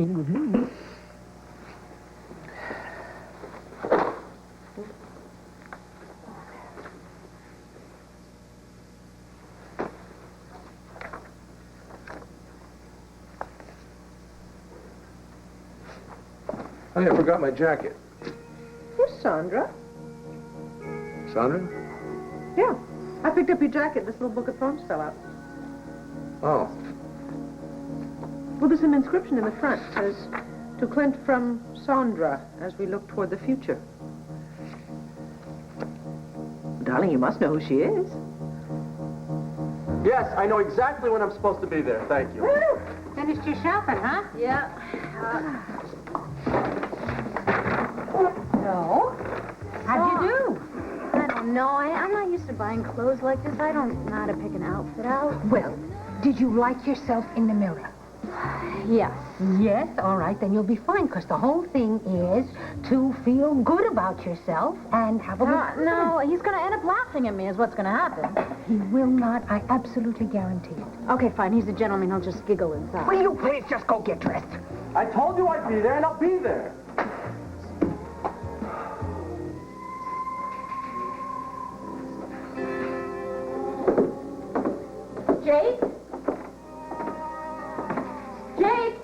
Honey, I forgot my jacket. Who's Sondra? Sondra? Yeah. I picked up your jacket. This little book of poems fell out. Oh. Well, there's an inscription in the front. It says, to Clint from Sondra, as we look toward the future. Darling, you must know who she is. Yes, I know exactly when I'm supposed to be there. Thank you. Woo! Finished your shopping, huh? Yeah. No. How'd you do? I don't know. I'm not used to buying clothes like this. I don't know how to pick an outfit out. Well, did you like yourself in the mirror? Yes. Yes? All right, then you'll be fine, because the whole thing is to feel good about yourself and have a good time. No, he's going to end up laughing at me is what's going to happen. He will not. I absolutely guarantee it. Okay, fine. He's a gentleman. He'll just giggle inside. Will you please just go get dressed? I told you I'd be there, and I'll be there. Jake? Jake?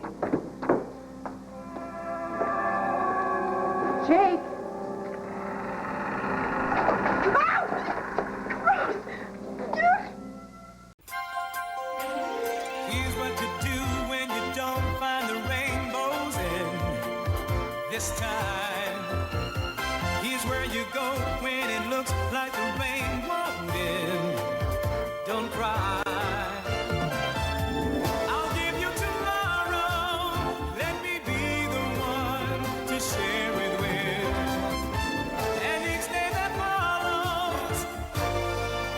Jake? Here's what to do when you don't find the rainbows in this time. Here's where you go when it looks like the rain won't end. Don't cry. I'll give you tomorrow. Let me be the one to share it with. And each day that follows,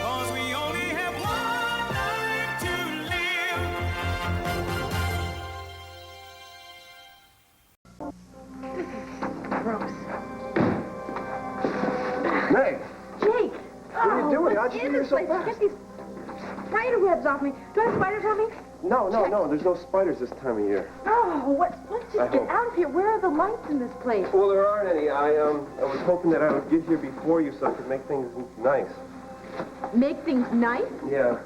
'cause we only have one life to live. Gross. Meg, Jake! what are you doing? How'd you do this so fast? Get these spiderwebs off me. Do I have spiders on me? No, there's no spiders this time of year. Oh, let's just I get hope. out of here. Where are the lights in this place? Well, there aren't any. I was hoping that I would get here before you so I could make things nice. Make things nice? Yeah.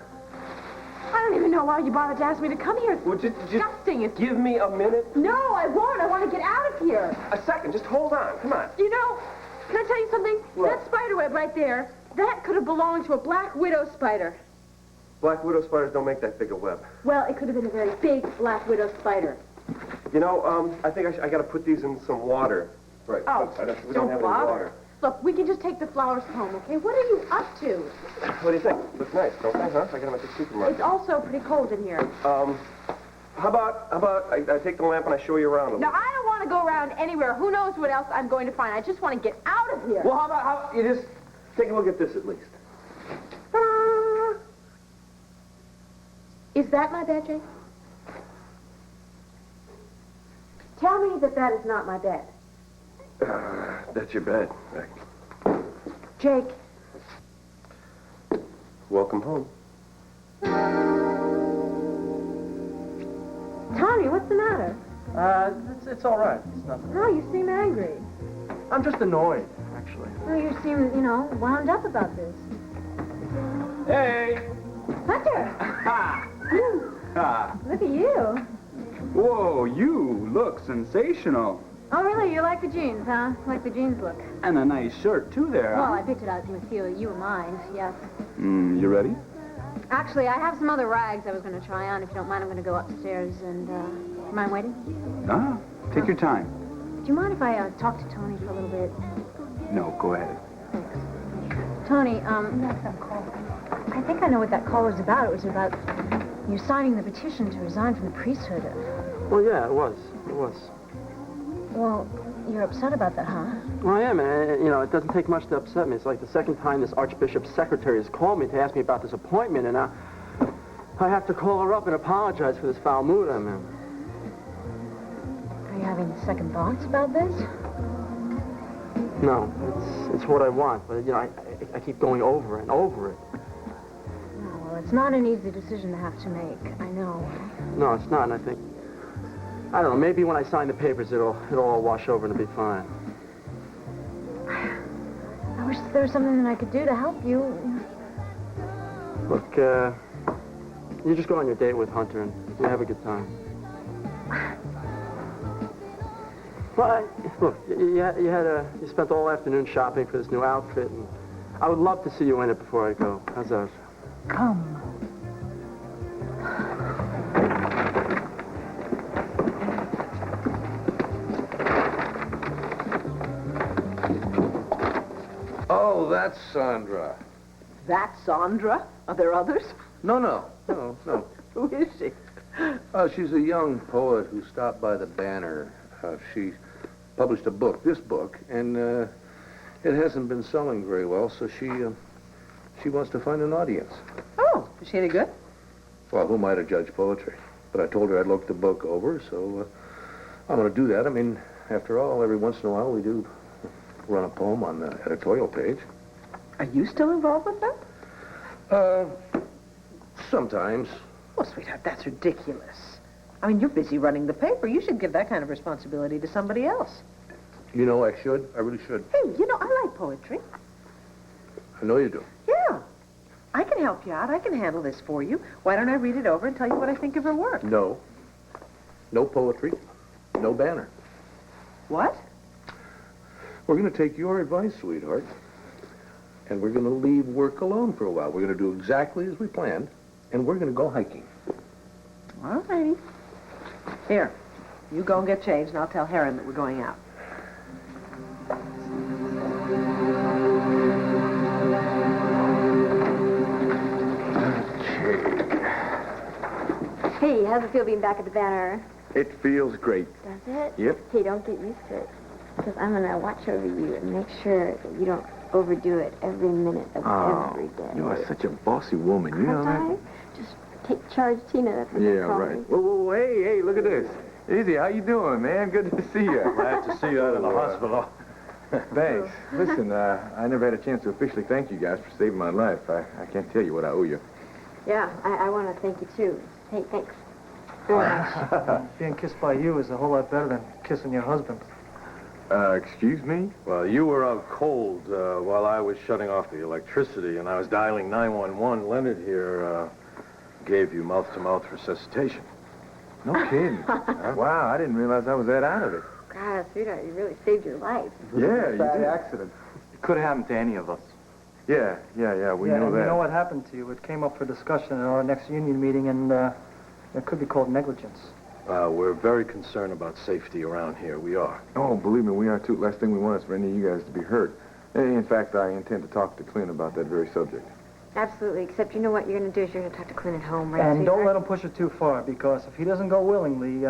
I don't even know why you bothered to ask me to come here. It's Well, just disgusting. It's... give me a minute. No, I won't. I want to get out of here. A second. Just hold on. Come on. You know, can I tell you something? What? That spiderweb right there, that could have belonged to a black widow spider. Black widow spiders don't make that big a web. Well, it could have been a very big black widow spider. You know, I think I got to put these in some water. Right. Oh, we don't have any bother. water. Look, we can just take the flowers home, okay? What are you up to? What do you think? Looks nice, don't they, huh? I got them at the supermarket. It's also pretty cold in here. How about I take the lamp and I show you around a little? No, I don't want to go around anywhere. Who knows what else I'm going to find? I just want to get out of here. Well, how about you just take a look at this at least? Is that my bed, Jake? Tell me that that is not my bed. That's your bed, right? Jake. Welcome home. Tommy, what's the matter? It's all right. It's nothing. No, you seem angry. I'm just annoyed, actually. Well, you seem, wound up about this. Hey! Hunter! Ha! Look at you. Whoa, you look sensational. Oh, really? You like the jeans, huh? Like the jeans look. And a nice shirt, too, there. Well, I picked it out from a few of you of mine, yes. You ready? Actually, I have some other rags I was going to try on. If you don't mind, I'm going to go upstairs and, you mind waiting? Ah, take your time. Do you mind if I talk to Tony for a little bit? No, go ahead. Thanks. Tony, I think I know what that call was about. It was about you signing the petition to resign from the priesthood. Well, yeah, it was. It was. Well, you're upset about that, huh? Well, I am, and, it doesn't take much to upset me. It's like the second time this archbishop's secretary has called me to ask me about this appointment, and I have to call her up and apologize for this foul mood I'm in. Are you having second thoughts about this? No, it's what I want, but, I keep going over and over it. Oh, well, it's not an easy decision to have to make. I know. No, it's not, and I think I don't know, maybe when I sign the papers, it'll all wash over and it'll be fine. I wish there was something that I could do to help you. Look, you just go on your date with Hunter and you have a good time. Well, look, you spent all afternoon shopping for this new outfit, and I would love to see you in it before I go. How's that? Come. Oh, that's Sondra. That's Sondra? Are there others? No. Who is she? She's a young poet who stopped by the Banner. She published a book, this book, and it hasn't been selling very well, so she wants to find an audience. Oh, is she any good? Well, who am I to judge poetry? But I told her I'd look the book over, so I'm going to do that. I mean, after all, every once in a while we do run a poem on the editorial page. Are you still involved with that? Sometimes. Oh, sweetheart, that's ridiculous. I mean, you're busy running the paper. You should give that kind of responsibility to somebody else. You know, I should. I really should. Hey, you know, I like poetry. I know you do. Yeah. I can help you out. I can handle this for you. Why don't I read it over and tell you what I think of her work? No. No poetry. No Banner. What? We're going to take your advice, sweetheart, and we're going to leave work alone for a while. We're going to do exactly as we planned, and we're going to go hiking. All righty. Here, you go and get changed, and I'll tell Heron that we're going out. Hey, how's it feel being back at the Banner? It feels great. Does it? Yep. Hey, don't get used to it. Because I'm going to watch over you and make sure that you don't overdo it every minute of every day. You are such a bossy woman. You know Aren't that? I? Just take charge, Tina. That's what they Yeah, call right. me. Whoa, hey, look at this. Easy, how you doing, man? Good to see you. Glad to see you out of the hospital. Thanks. Listen, I never had a chance to officially thank you guys for saving my life. I can't tell you what I owe you. Yeah, I want to thank you, too. Hey, thanks. Very much. Being kissed by you is a whole lot better than kissing your husband. Excuse me? Well, you were out cold while I was shutting off the electricity, and I was dialing 911. Leonard here gave you mouth-to-mouth resuscitation. No kidding. Wow, I didn't realize I was that out of it. God, sweetheart, you really saved your life. Yeah, you did. accident. It could have happened to any of us. Yeah, we know and that. you know what happened to you? It came up for discussion at our next union meeting, and it could be called negligence. We're very concerned about safety around here. We are. Oh, believe me, we are too. Last thing we want is for any of you guys to be hurt. In fact, I intend to talk to Clint about that very subject. Absolutely, except you know what you're going to do is you're going to talk to Clint at home, right, And sweetheart? don't let him push it too far, because if he doesn't go willingly,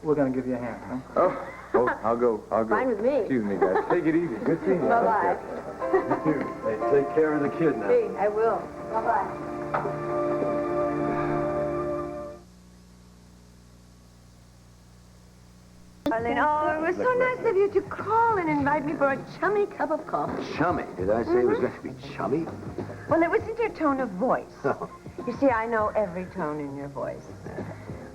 we're going to give you a hand, huh? Oh, I'll go. Fine with me. Excuse me, guys. Take it easy. Good seeing you. Bye-bye. Hey, take care of the kid now. Hey, I will. Bye-bye. Darling, oh, it was so nice of you to call and invite me for a chummy cup of coffee. Chummy. Did I say it was going to be chummy? Well, it was in your tone of voice. You see, I know every tone in your voice.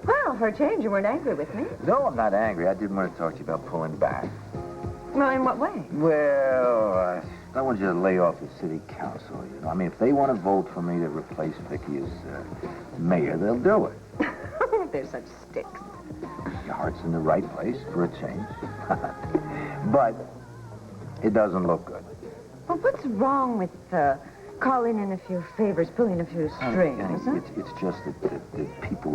Well, for a change, you weren't angry with me. No, I'm not angry. I did want to talk to you about pulling back. Well, in what way? Well, I want you to lay off the city council, you know. I mean, if they want to vote for me to replace Viki as mayor, they'll do it. They're such sticks. Your heart's in the right place for a change. But it doesn't look good. Well, what's wrong with calling in a few favors, pulling a few strings? It's just that people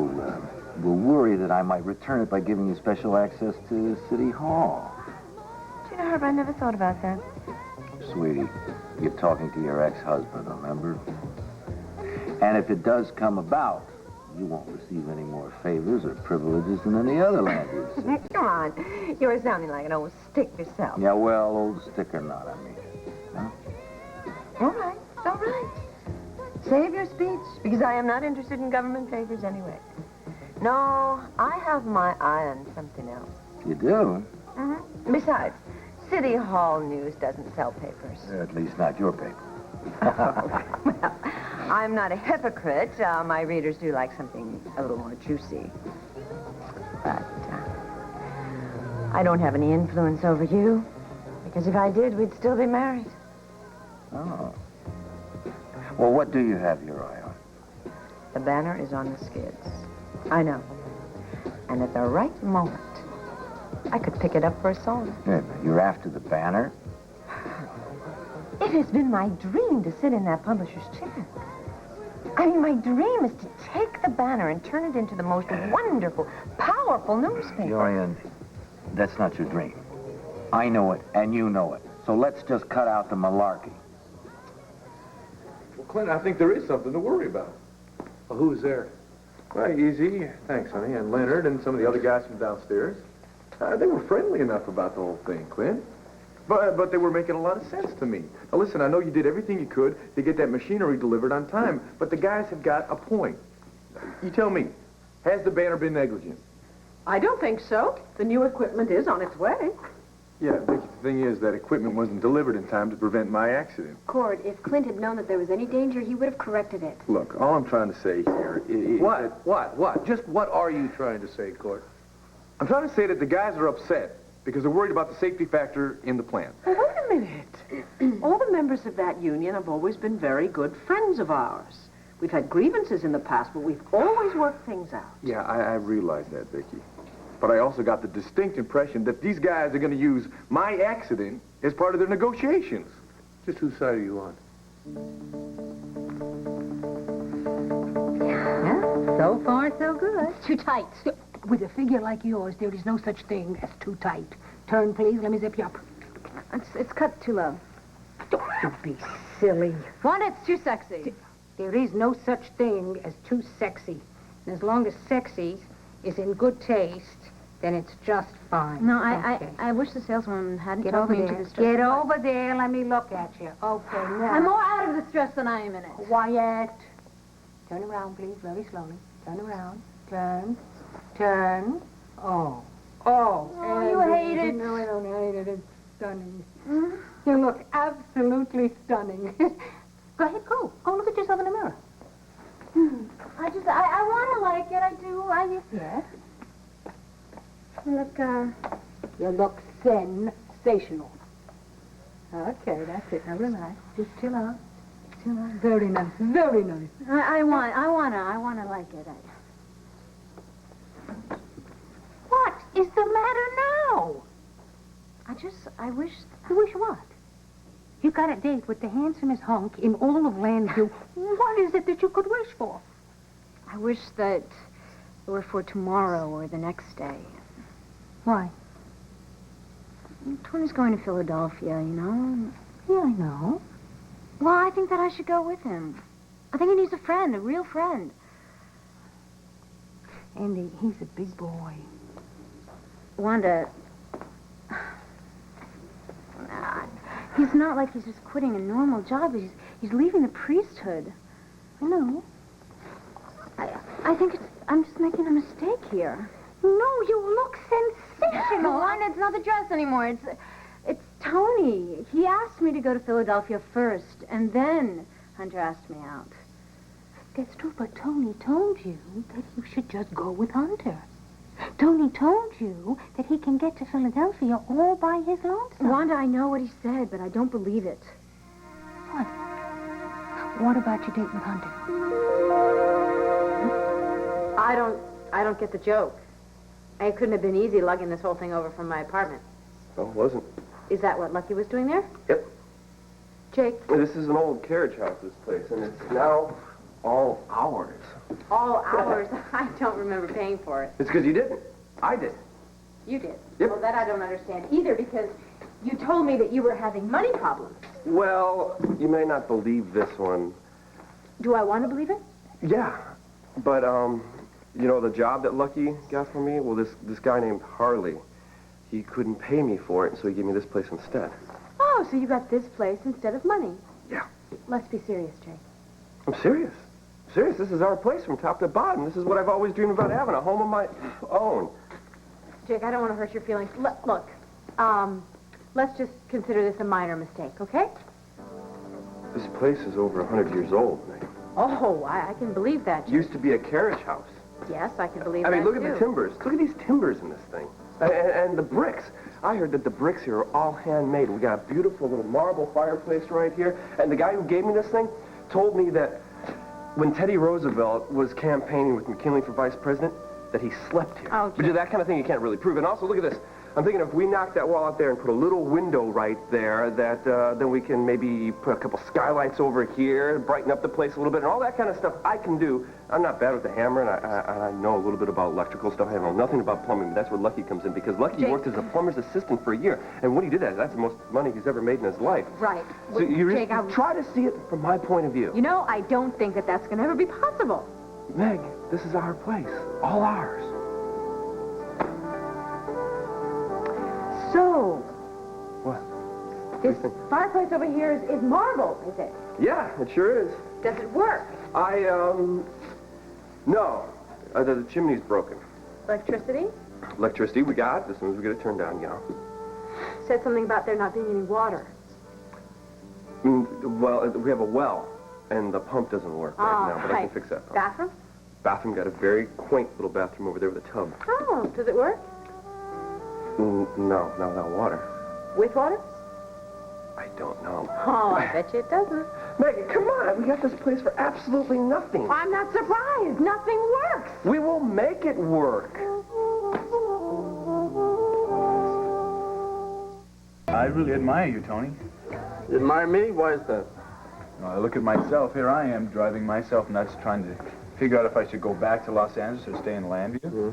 will worry that I might return it by giving you special access to City Hall. Herb, I never thought about that. Sweetie, you're talking to your ex-husband, remember? And if it does come about, you won't receive any more favors or privileges than any other land use. Come on. You're sounding like an old stick yourself. Yeah, well, old stick or not, I mean. Huh? All right. All right. Save your speech, because I am not interested in government favors anyway. No, I have my eye on something else. You do? Mm-hmm. Besides, City Hall News doesn't sell papers. At least not your paper. Well, I'm not a hypocrite. My readers do like something a little more juicy. But I don't have any influence over you. Because if I did, we'd still be married. Oh. Well, what do you have your eye on? The banner is on the skids. I know. And at the right moment, I could pick it up for a song. Yeah, but you're after the banner? It has been my dream to sit in that publisher's chair. I mean, my dream is to take the banner and turn it into the most wonderful, powerful newspaper. Dorian, that's not your dream. I know it, and you know it. So let's just cut out the malarkey. Well, Clint, I think there is something to worry about. Well, who's there? Well, Easy, thanks, honey, and Leonard and some of the other guys from downstairs. They were friendly enough about the whole thing, Clint. But they were making a lot of sense to me. Now, listen, I know you did everything you could to get that machinery delivered on time, but the guys have got a point. You tell me, has the banner been negligent? I don't think so. The new equipment is on its way. Yeah, Viki, the thing is that equipment wasn't delivered in time to prevent my accident. Cord, if Clint had known that there was any danger, he would have corrected it. Look, all I'm trying to say here is... What? Just what are you trying to say, Cord? I'm trying to say that the guys are upset because they're worried about the safety factor in the plant. Well, wait a minute. All the members of that union have always been very good friends of ours. We've had grievances in the past, but we've always worked things out. Yeah, I realize that, Viki. But I also got the distinct impression that these guys are going to use my accident as part of their negotiations. Just whose side are you on? Yeah, so far so good. Too tight. With a figure like yours, there is no such thing as too tight. Turn, please. Let me zip you up. It's cut too low. Don't be silly. Wanda, it's too sexy. There is no such thing as too sexy. And as long as sexy is in good taste, then it's just fine. No, Okay. I wish the saleswoman hadn't Get talked over me there. into this dress. Get over there. Let me look at you. Okay, now. I'm more out of this dress than I am in it. Quiet. Turn around, please, very slowly. Turn around. Turn. Turn. Oh. Oh. Oh, you hate it. No, I don't hate it. It's stunning. You look absolutely stunning. Go ahead, go. Go look at yourself in the mirror. I want to like it. I do. Yes. Look, You look sensational. Okay, that's it. Now relax. Just chill out. Chill out. Very nice. Very nice. I want to like it. What is the matter now? I wish... You wish what? You got a date with the handsomest hunk in all of Landview. What is it that you could wish for? I wish that it were for tomorrow or the next day. Why? Tony's going to Philadelphia, you know. Yeah, I know. Well, I think that I should go with him. I think he needs a friend, a real friend. Andy, he's a big boy. Wanda... He's not like he's just quitting a normal job. He's leaving the priesthood. I know. I think I'm just making a mistake here. No, you look sensational. Wanda, it's not the dress anymore. It's Tony. He asked me to go to Philadelphia first, and then Hunter asked me out. That's true, but Tony told you that you should just go with Hunter. Tony told you that he can get to Philadelphia all by his lonesome. Wanda, I know what he said, but I don't believe it. What? What about your date with Hunter? I don't get the joke. It couldn't have been easy lugging this whole thing over from my apartment. Oh, it wasn't. Is that what Lucky was doing there? Yep. Jake? This is an old carriage house, this place, and it's now all ours. All hours. I don't remember paying for it. It's because you didn't. I did. You did? Yep. Well, that I don't understand either, because you told me that you were having money problems. Well, you may not believe this one. Do I want to believe it? Yeah. But, you know, the job that Lucky got for me? Well, this guy named Harley, he couldn't pay me for it, so he gave me this place instead. Oh, so you got this place instead of money. Yeah. Let's be serious, Jake. I'm serious. Serious. This is our place from top to bottom. This is what I've always dreamed about having, a home of my own. Jake, I don't want to hurt your feelings. Look, let's just consider this a minor mistake, okay? This place is over 100 years old, Meg. Oh, I can believe that, Jake. Used to be a carriage house. Yes, I can believe I that, mean, look at too. the timbers. Look at these timbers in this thing. And the bricks. I heard that the bricks here are all handmade. We got a beautiful little marble fireplace right here. And the guy who gave me this thing told me that when Teddy Roosevelt was campaigning with McKinley for vice president, that he slept here. Oh, But that kind of thing you can't really prove. And also, look at this. I'm thinking if we knock that wall out there and put a little window right there, that then we can maybe put a couple skylights over here, brighten up the place a little bit, and all that kind of stuff I can do. I'm not bad with the hammer, and I know a little bit about electrical stuff. I know nothing about plumbing, but that's where Lucky comes in, because Lucky worked as a plumber's assistant for a year. And when he did that, that's the most money he's ever made in his life. Right. So you just try to see it from my point of view. You know, I don't think that that's going to ever be possible. Meg, this is our place. All ours. So, What? this fireplace over here is marble, is it? Yeah, it sure is. Does it work? No. The chimney's broken. Electricity? Electricity we got as soon as we get it turned down, Said something about there not being any water. Well, we have a well, and the pump doesn't work right now, but I can fix that. Bathroom? Bathroom, got a very quaint little bathroom over there with a tub. Oh, does it work? No, not without water. With water? I don't know. Oh, I bet you it doesn't. Megan, come on. We got this place for absolutely nothing. I'm not surprised. Nothing works. We will make it work. I really admire you, Tony. You admire me? Why is that? Well, I look at myself. Here I am, driving myself nuts, trying to figure out if I should go back to Los Angeles or stay in Landview. Mm-hmm.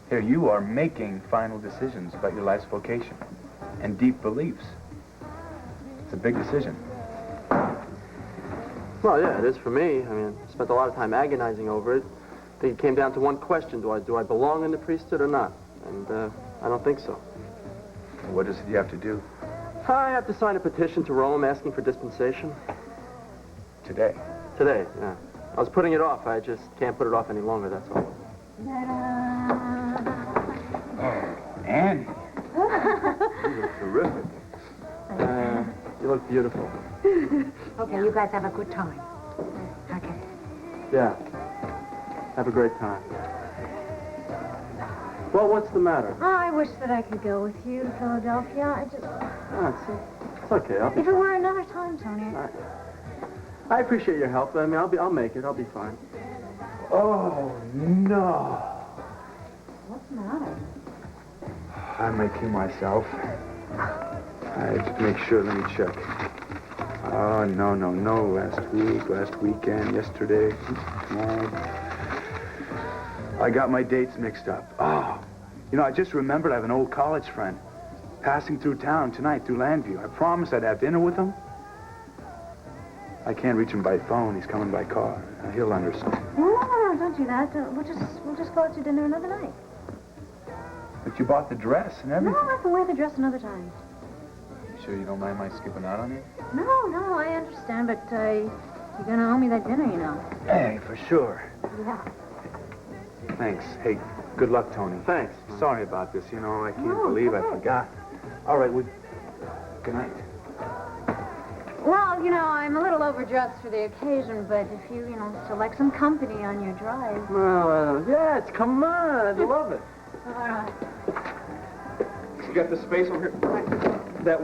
Here you are making final decisions about your life's vocation and deep beliefs. It's a big decision. Well, yeah, it is for me. I mean, I spent a lot of time agonizing over it. I think it came down to one question. Do I belong in the priesthood or not? And I don't think so. What does you have to do? I have to sign a petition to Rome asking for dispensation. Today? Today, yeah. I was putting it off. I just can't put it off any longer, that's all. Andy. You look terrific. You look beautiful. Okay, you guys have a good time. Okay. Yeah. Have a great time. Well, what's the matter? Oh, I wish that I could go with you to Philadelphia. I just... It's okay. I'll be If it were another time, Tony. I appreciate your help. I mean, I'll make it. I'll be fine. Oh, no. What's the matter? I'm making myself. I have to make sure. Let me check. Oh, no. Last weekend, yesterday, tomorrow. I got my dates mixed up. Oh, you know, I just remembered I have an old college friend passing through town tonight through Landview. I promised I'd have dinner with him. I can't reach him by phone. He's coming by car. He'll understand. No, don't do that. We'll just go out to dinner another night. But you bought the dress and everything. No, I can wear the dress another time. You sure you don't mind my skipping out on you? No, I understand, but you're gonna owe me that dinner, you know. Hey, for sure. Yeah. Thanks. Hey, good luck, Tony. Thanks. Sorry about this. You know, I can't believe I forgot. All right, good night. Well, you know, I'm a little overdressed for the occasion, but if you select some company on your drive. Well, yes, come on. I'd love it. All right. You got the space over here that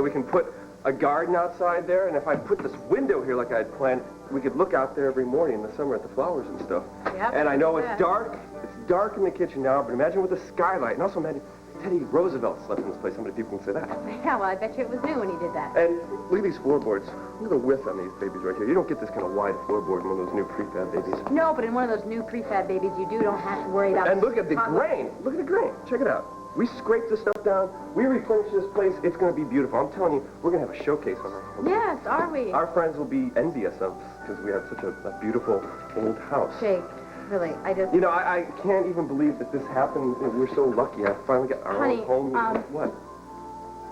we can put a garden outside there, and if I put this window here like I'd planned, we could look out there every morning in the summer at the flowers and stuff. Yep. And I know it's dark in the kitchen now, but imagine with a skylight, and also imagine Teddy Roosevelt slept in this place. How many people can say that? Yeah, well, I bet you it was new when he did that. And look at these floorboards. Look at the width on these babies right here. You don't get this kind of wide floorboard in one of those new prefab babies. No, but in one of those new prefab babies, you don't have to worry about... And look at the grain. Look at the grain. Check it out. We scraped this stuff down. We replenished this place. It's going to be beautiful. I'm telling you, we're going to have a showcase on our home. Yes, are we? Our friends will be envious of us because we have such a beautiful old house. Jake, really, I just... You know, I can't even believe that this happened. We're so lucky. I finally got our own home. What?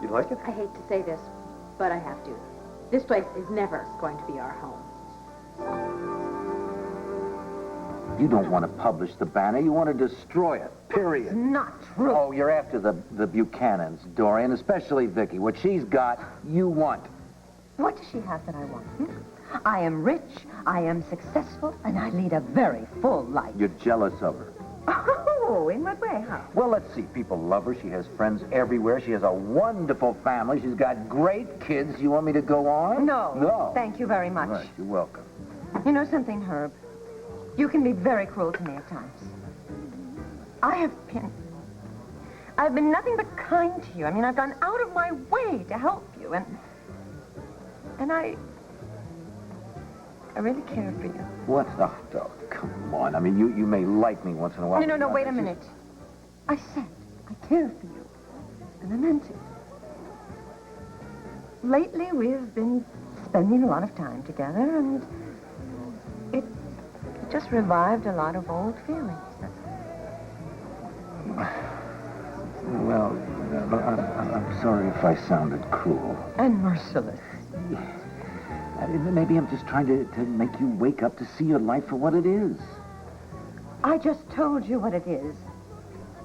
You like it? I hate to say this, but I have to. This place is never going to be our home. You don't want to publish the banner. You want to destroy it, period. It's not true. Oh, you're after the Buchanans, Dorian, especially Viki. What she's got, you want. What does she have that I want? I am rich, I am successful, and I lead a very full life. You're jealous of her. Oh, in what way? How? Well, let's see. People love her. She has friends everywhere. She has a wonderful family. She's got great kids. You want me to go on? No. No. Thank you very much. Right, you're welcome. You know something, Herb? You can be very cruel to me at times. I've been nothing but kind to you. I mean, I've gone out of my way to help you, and I really care for you. What? Oh, come on. I mean, you may like me once in a while. No, wait a minute. I said I care for you, and I meant it. Lately, we've been spending a lot of time together, and it just revived a lot of old feelings. Well, I'm sorry if I sounded cruel. And merciless. Maybe I'm just trying to make you wake up to see your life for what it is. I just told you what it is.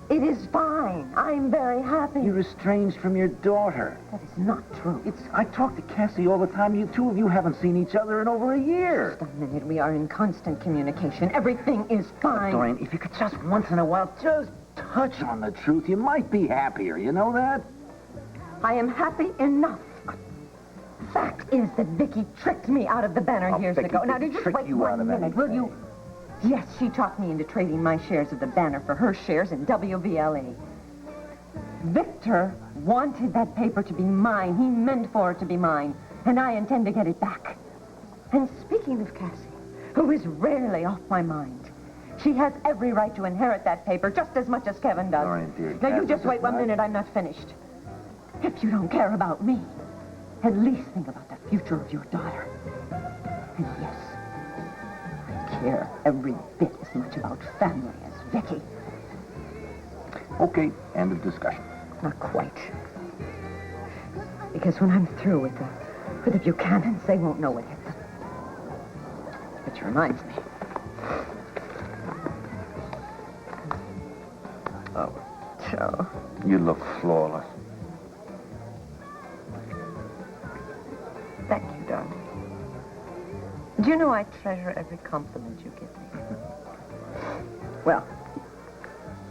It is fine. I'm very happy. You're estranged from your daughter. That is not true. I talk to Cassie all the time. You two of you haven't seen each other in over a year. Just a minute. We are in constant communication. Everything is fine. Dorian, if you could just once in a while just touch on the truth, you might be happier. You know that? I am happy enough. Fact is that Viki tricked me out of the banner years ago. Now, did you trick wait you one out of minute, will you? Yes, she talked me into trading my shares of the banner for her shares in WVLA. Victor wanted that paper to be mine. He meant for it to be mine, and I intend to get it back. And speaking of Cassie, who is rarely off my mind, she has every right to inherit that paper just as much as Kevin does. Dorian, dear, now, you just wait 1 minute. I'm not finished. If you don't care about me, at least think about the future of your daughter. And yes, I care every bit as much about family as Viki. Okay, end of discussion. Not quite. Because when I'm through with the Buchanans, they won't know what hit them. Which reminds me. Oh, Joe. You look flawless. Thank you, darling. Do you know I treasure every compliment you give me? Well,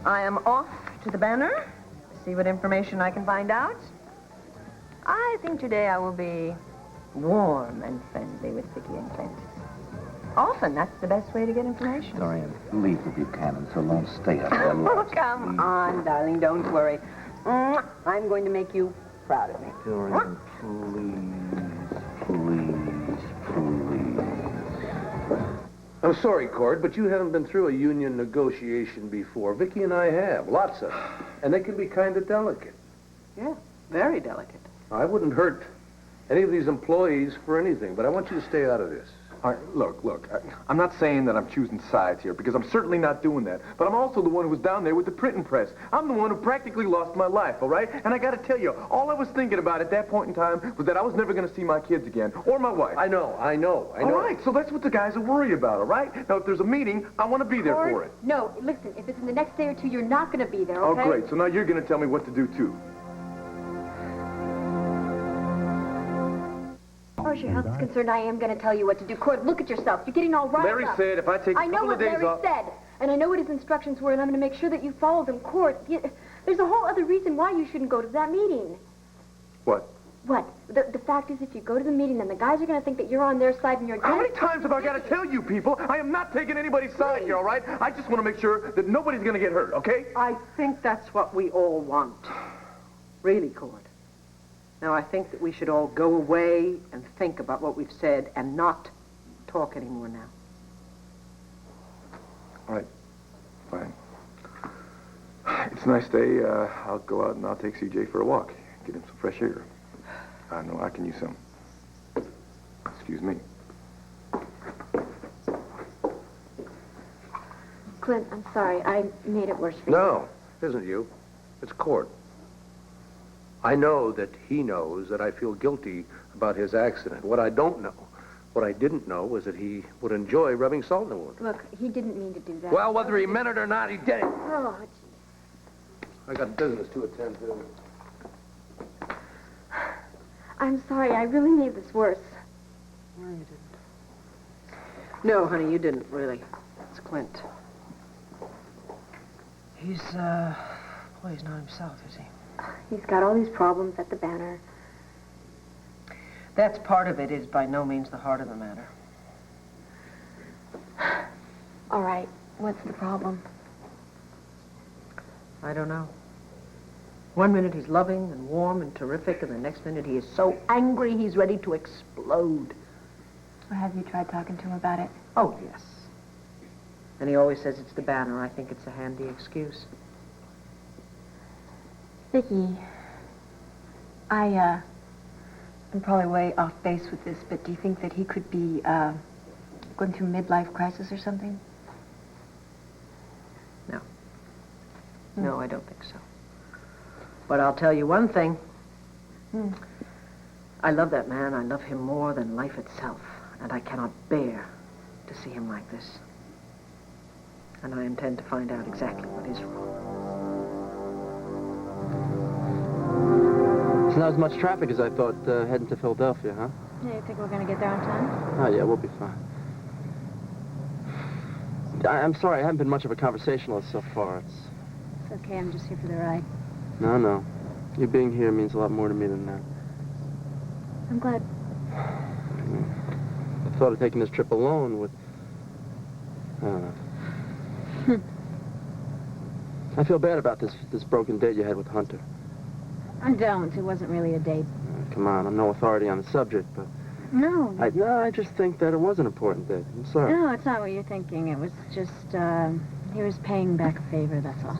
I am off to the banner to see what information I can find out. I think today I will be warm and friendly with Viki and Clint. Often, that's the best way to get information. Dorian, leave the Buchanan so long. Stay up there. Oh, come on, darling, don't worry. I'm going to make you proud of me. Dorian, please. I'm sorry, Cord, but you haven't been through a union negotiation before. Viki and I have, lots of them. And they can be kind of delicate. Yeah, very delicate. I wouldn't hurt any of these employees for anything, but I want you to stay out of this. All right, look, I'm not saying that I'm choosing sides here, because I'm certainly not doing that. But I'm also the one who was down there with the printing press. I'm the one who practically lost my life, all right? And I got to tell you, all I was thinking about at that point in time was that I was never going to see my kids again, or my wife. I know. All right, so that's what the guys are worried about, all right? Now, if there's a meeting, I want to be there for it. No, listen, if it's in the next day or two, you're not going to be there, okay? Oh, great. So now you're going to tell me what to do, too. As far as your health is concerned, I am going to tell you what to do. Cord, look at yourself. You're getting all riled Larry up. said if I take a couple of days off... I know what Larry said, and I know what his instructions were, and I'm going to make sure that you follow them. Cord, there's a whole other reason why you shouldn't go to that meeting. What? What? The fact is, if you go to the meeting, then the guys are going to think that you're on their side and you're... How many times have I got to tell you people? I am not taking anybody's side here, all right? I just want to make sure that nobody's going to get hurt, okay? I think that's what we all want. Really, Cord. Now, I think that we should all go away and think about what we've said and not talk anymore now. All right. Fine. It's a nice day. I'll go out and I'll take CJ for a walk. Get him some fresh air. I know I can use some. Excuse me. Clint, I'm sorry. I made it worse for you. No, it isn't you. It's Cord. I know that he knows that I feel guilty about his accident. What I didn't know was that he would enjoy rubbing salt in the wound. Look, he didn't mean to do that. Well, whether he meant it or not, he did it. Oh, I got business to attend to. I'm sorry. I really made this worse. No, you didn't. No, honey, you didn't, really. It's Clint. He's not himself, is he? He's got all these problems at the Banner. That's part of it, is by no means the heart of the matter. All right, what's the problem? I don't know. One minute he's loving and warm and terrific, and the next minute he is so angry he's ready to explode. Well, have you tried talking to him about it? Oh, yes. And he always says it's the Banner. I think it's a handy excuse. Viki, I'm probably way off base with this, but do you think that he could be going through midlife crisis or something? No. No, I don't think so. But I'll tell you one thing. I love that man. I love him more than life itself. And I cannot bear to see him like this. And I intend to find out exactly what is wrong. It's not as much traffic as I thought heading to Philadelphia, huh? Yeah, you think we're going to get there on time? Oh, yeah, we'll be fine. I'm sorry, I haven't been much of a conversationalist so far. It's okay, I'm just here for the ride. No. You being here means a lot more to me than that. I'm glad. The thought of taking this trip alone would... I don't know. I feel bad about this broken date you had with Hunter. I don't. It wasn't really a date. Come on, I'm no authority on the subject, but... No. I just think that it was an important date. I'm sorry. No, it's not what you're thinking. It was just, he was paying back a favor, that's all.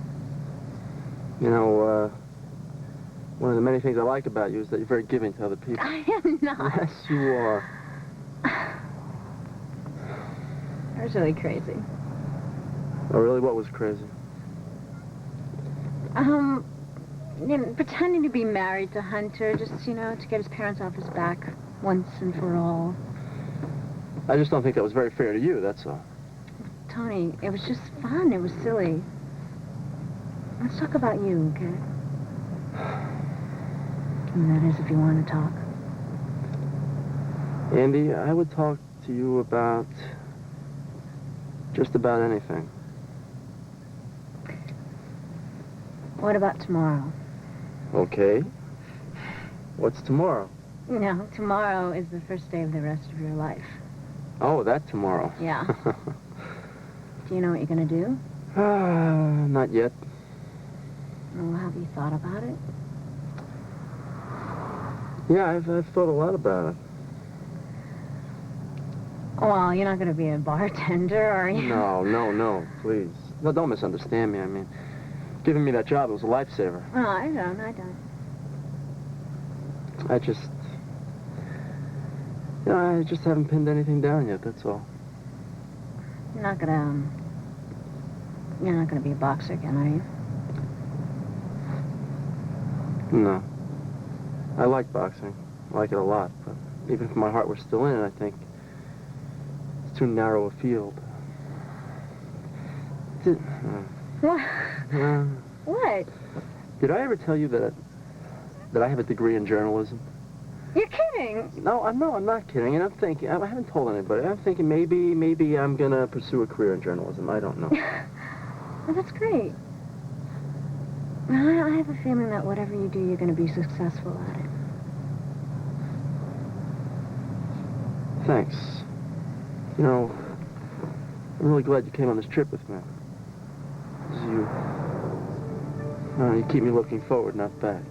You know, one of the many things I like about you is that you're very giving to other people. I am not. Yes, you are. That was really crazy. Oh, really? What was crazy? Pretending to be married to Hunter, just, you know, to get his parents off his back once and for all. I just don't think that was very fair to you, that's all. Tony, it was just fun. It was silly. Let's talk about you, okay? And that is if you want to talk. Andy, I would talk to you about just about anything. What about tomorrow? Okay. What's tomorrow? No, tomorrow is the first day of the rest of your life. Oh, that tomorrow. Yeah. Do you know what you're going to do? Not yet. Well, have you thought about it? Yeah, I've thought a lot about it. Well, you're not going to be a bartender, are you? No, please. No, don't misunderstand me. I mean, giving me that job, it was a lifesaver. Oh, I don't. I just... You know, I just haven't pinned anything down yet, that's all. You're not gonna be a boxer again, are you? No. I like boxing. I like it a lot, but even if my heart were still in it, I think it's too narrow a field. What? What? Did I ever tell you that I have a degree in journalism? You're kidding. No, I'm not kidding. And I'm thinking, I haven't told anybody. I'm thinking maybe I'm going to pursue a career in journalism. I don't know. Well, that's great. I have a feeling that whatever you do, you're going to be successful at it. Thanks. You know, I'm really glad you came on this trip with me. You keep me looking forward, not back.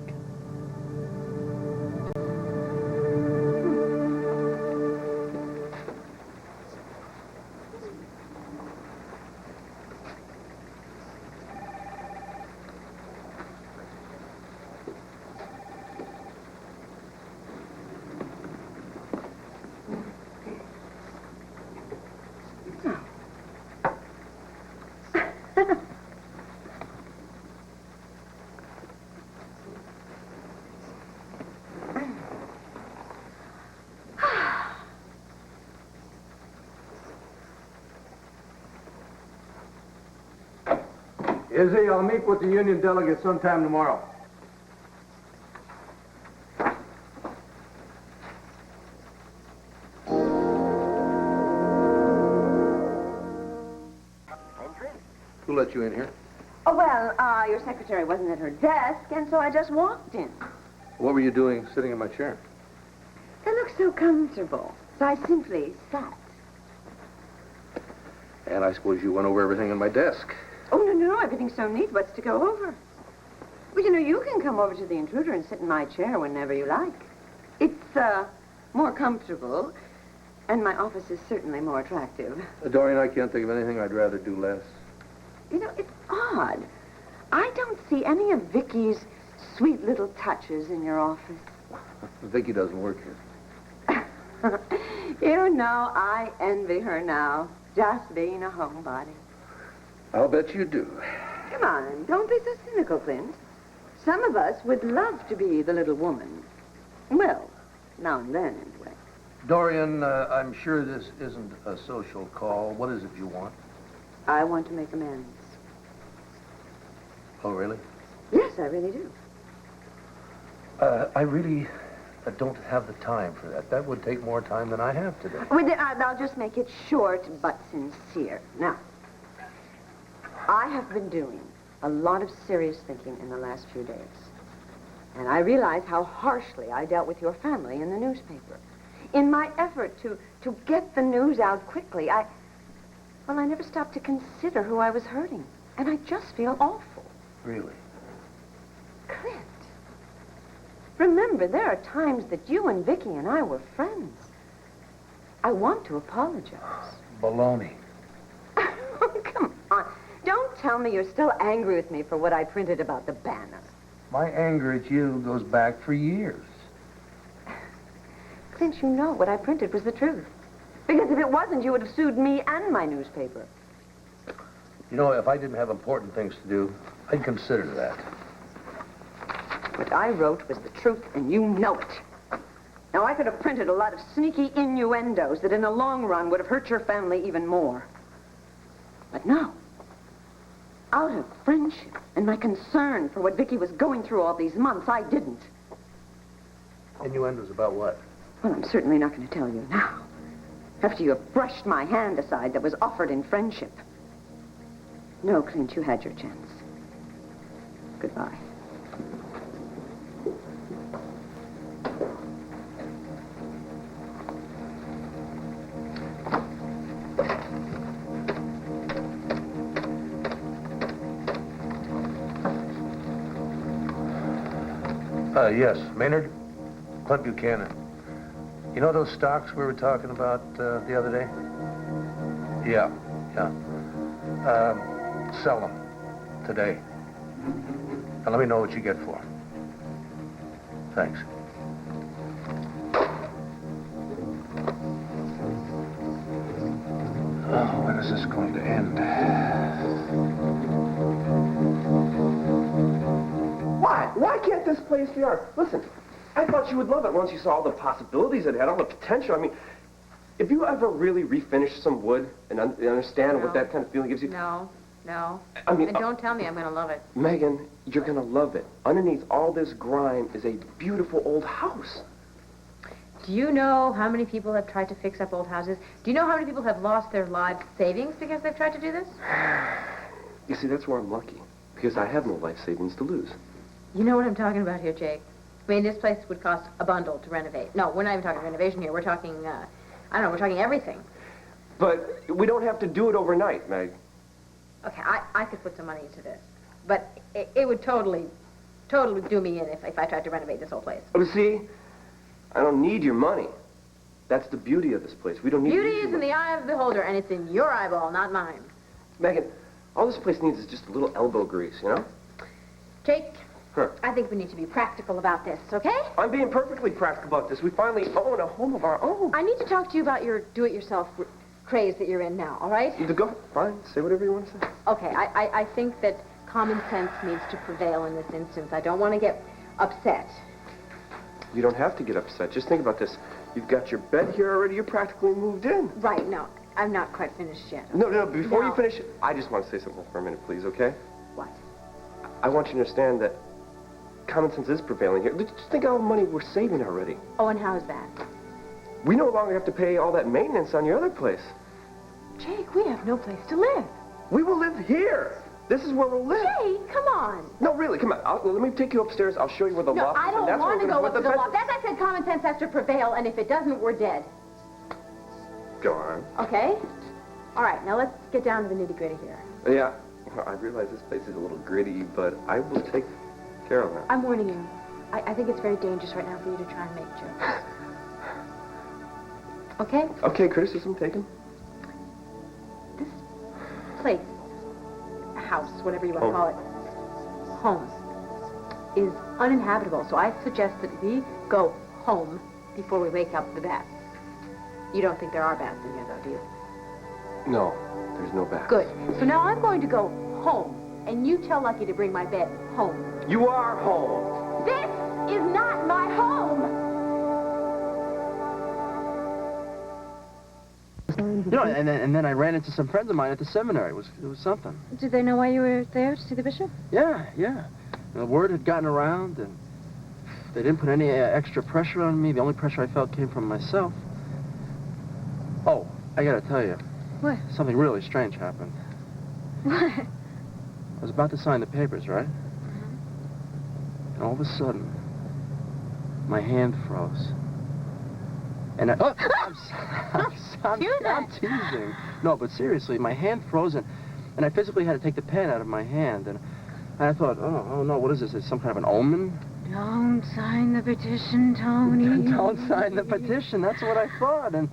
Izzy, I'll meet with the union delegates sometime tomorrow. Who let you in here? Oh, well, your secretary wasn't at her desk, and so I just walked in. What were you doing sitting in my chair? It looks so comfortable, so I simply sat. And I suppose you went over everything on my desk. Oh, no, everything's so neat. What's to go over? Well, you know, you can come over to the intruder and sit in my chair whenever you like. It's, more comfortable, and my office is certainly more attractive. Dorian, I can't think of anything I'd rather do less. You know, it's odd. I don't see any of Vicky's sweet little touches in your office. Viki doesn't work here. You know, I envy her now, just being a homebody. I'll bet you do. Come on, don't be so cynical, Clint. Some of us would love to be the little woman. Well, now and then, anyway. Dorian, I'm sure this isn't a social call. What is it you want? I want to make amends. Oh, really? Yes, I really do. I really don't have the time for that. That would take more time than I have today. Well, I'll just make it short but sincere. Now, I have been doing a lot of serious thinking in the last few days. And I realize how harshly I dealt with your family in the newspaper. In my effort to get the news out quickly, I never stopped to consider who I was hurting. And I just feel awful. Really? Clint, remember, there are times that you and Viki and I were friends. I want to apologize. Baloney. Oh, come on. Don't tell me you're still angry with me for what I printed about the banner. My anger at you goes back for years. Clint, you know what I printed was the truth. Because if it wasn't, you would have sued me and my newspaper. You know, if I didn't have important things to do, I'd consider that. What I wrote was the truth, and you know it. Now, I could have printed a lot of sneaky innuendos that in the long run would have hurt your family even more. But no. Out of friendship and my concern for what Viki was going through all these months, I didn't. Innuendos about what? Well, I'm certainly not going to tell you now. After you have brushed my hand aside that was offered in friendship. No, Clint, you had your chance. Goodbye. Yes, Maynard? Clint Buchanan. You know those stocks we were talking about the other day? Yeah. Sell them today. And let me know what you get for them. Thanks. Oh, when is this going to end? Why can't this place be ours? Listen, I thought you would love it once you saw all the possibilities it had, all the potential. I mean, if you ever really refinish some wood and understand what that kind of feeling gives you... No. I mean... And don't tell me I'm going to love it. Megan, you're going to love it. Underneath all this grime is a beautiful old house. Do you know how many people have tried to fix up old houses? Do you know how many people have lost their life savings because they've tried to do this? You see, that's where I'm lucky. Because I have no life savings to lose. You know what I'm talking about here, Jake. I mean, this place would cost a bundle to renovate. No, we're not even talking renovation here. We're talking, we're talking everything. But we don't have to do it overnight, Meg. Okay, I could put some money into this. But it would totally do me in if I tried to renovate this whole place. Oh, see, I don't need your money. That's the beauty of this place. We don't need... Beauty is in the eye of the beholder, and it's in your eyeball, not mine. Megan, all this place needs is just a little elbow grease, you know? Jake, Huh. I think we need to be practical about this, okay? I'm being perfectly practical about this. We finally own a home of our own. I need to talk to you about your do-it-yourself craze that you're in now, all right? Go. Fine. Say whatever you want to say. Okay, I think that common sense needs to prevail in this instance. I don't want to get upset. You don't have to get upset. Just think about this. You've got your bed here already. You're practically moved in. Right, no. I'm not quite finished yet. No. Before you finish, I just want to say something for a minute, please, okay? What? I want you to understand that common sense is prevailing here. Just think how much money we're saving already. Oh, and how's that? We no longer have to pay all that maintenance on your other place. Jake, we have no place to live. We will live here. This is where we'll live. Jay, come on. No, really, come on. Let me take you upstairs. I'll show you where the No, loft is. I don't and want to go up to the bed- loft. As I said, common sense has to prevail, and if it doesn't, we're dead. Go on. Okay? All right, now let's get down to the nitty-gritty here. Yeah, well, I realize this place is a little gritty, but I will take care of that. I'm warning you. I think it's very dangerous right now for you to try and make jokes. Okay? Okay, criticism taken. Place, a house, whatever you want to call it, home, is uninhabitable. So I suggest that we go home before we wake up the bats. You don't think there are bats in here, though, do you? No, there's no bats. Good. So now I'm going to go home, and you tell Lucky to bring my bed home. You are home. This is not my home! You know, and then I ran into some friends of mine at the seminary. It was something. Did they know why you were there to see the bishop? Yeah. And the word had gotten around, and they didn't put any extra pressure on me. The only pressure I felt came from myself. Oh, I gotta tell you. What? Something really strange happened. What? I was about to sign the papers, right? And all of a sudden, my hand froze. And I'm teasing. No, but seriously, my hand froze, and I physically had to take the pen out of my hand. And I thought, oh no, what is this? Is some kind of an omen? Don't sign the petition, Tony. Don't sign the petition. That's what I thought. And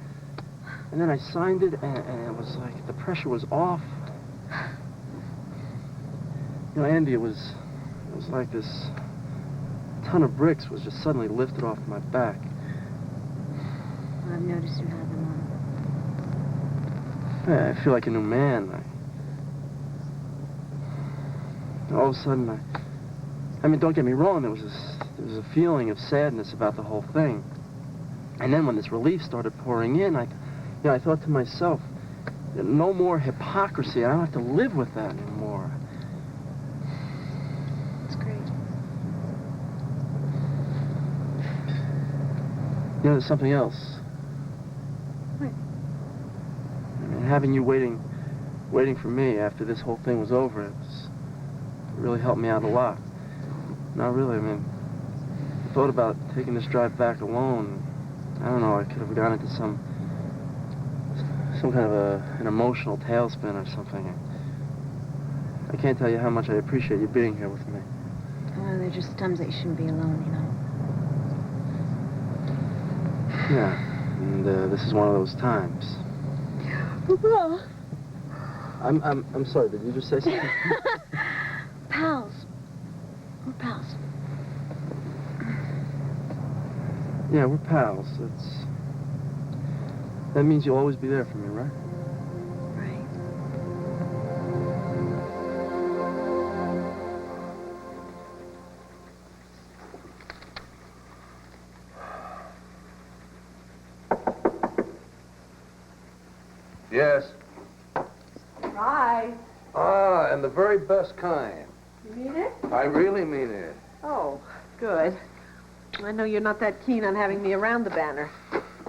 then I signed it, and it was like the pressure was off. You know, Andy, it was like this ton of bricks was just suddenly lifted off my back. I've noticed you have them on. I feel like a new man. All of a sudden, I mean, don't get me wrong, there was a feeling of sadness about the whole thing. And then when this relief started pouring in, I thought to myself, no more hypocrisy. I don't have to live with that anymore. That's great. You know, there's something else. What? I mean, having you waiting for me after this whole thing was over, it really helped me out a lot. No, really, I mean, I thought about taking this drive back alone. I don't know, I could have gone into some kind of an emotional tailspin or something. I can't tell you how much I appreciate you being here with me. Well, there are just times that you shouldn't be alone, you know. Yeah, and this is one of those times. I'm sorry, did you just say something? Pals. We're pals. Yeah, we're pals. That means you'll always be there for me, right? Right. Yes. Right. Ah, and the very best kind. You mean it? I really mean it. Oh, good. I know you're not that keen on having me around the banner.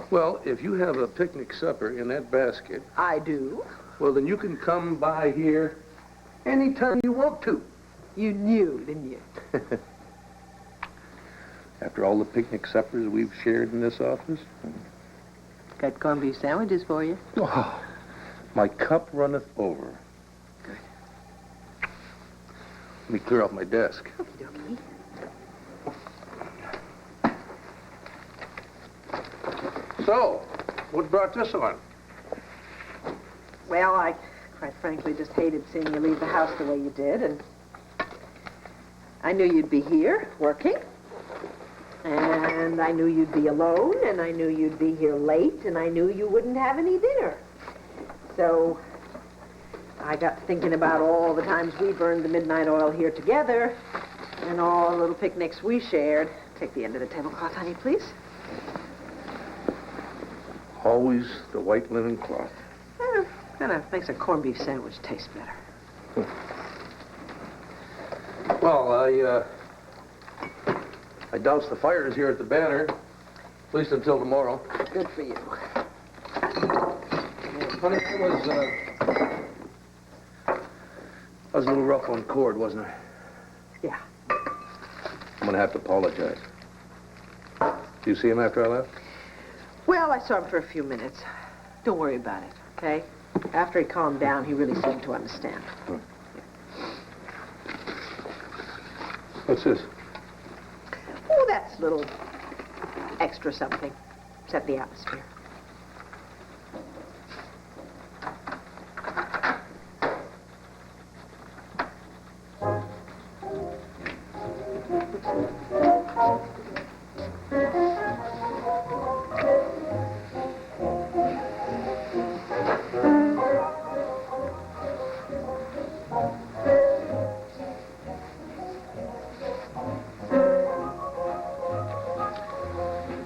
Well, if you have a picnic supper in that basket... I do. Well, then you can come by here anytime you want to. You knew, didn't you? After all the picnic suppers we've shared in this office? Got corned beef sandwiches for you. Oh, my cup runneth over. Good. Let me clear off my desk. Okey-dokey. So, what brought this on? Well, I quite frankly just hated seeing you leave the house the way you did, and I knew you'd be here working, and I knew you'd be alone, and I knew you'd be here late, and I knew you wouldn't have any dinner. So I got thinking about all the times we burned the midnight oil here together, and all the little picnics we shared. Take the end of the tablecloth, honey, please. Always the white linen cloth. Kind of makes a corned beef sandwich taste better. Well, I doused the fires here at the banner, at least until tomorrow. Good for you. Honey, I was a little rough on Cord, wasn't I? Yeah. I'm gonna have to apologize. Did you see him after I left? Well, I saw him for a few minutes. Don't worry about it, okay? After he calmed down, he really seemed to understand. What's this? Oh, that's a little extra something. Set the atmosphere.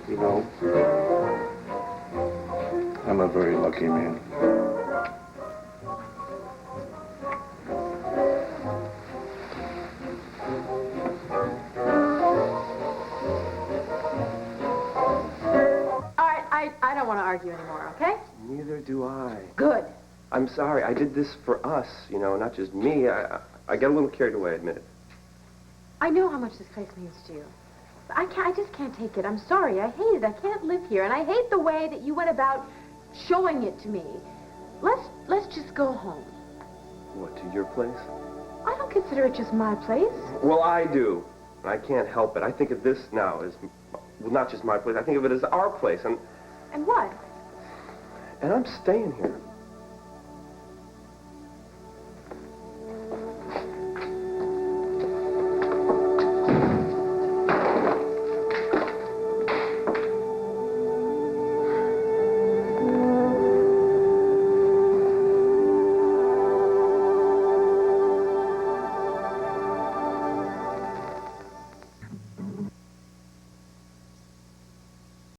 You know, I'm a very lucky man. All right, I don't want to argue anymore, okay? Neither do I. Good. I'm sorry. I did this for us, you know, not just me. I got a little carried away, admit it. I know how much this place means to you. But I just can't take it. I'm sorry. I hate it. I can't live here. And I hate the way that you went about showing it to me. Let's just go home. What, to your place? I don't consider it just my place. Well, I do. And I can't help it. I think of this now as, well, not just my place. I think of it as our place. And what? And I'm staying here.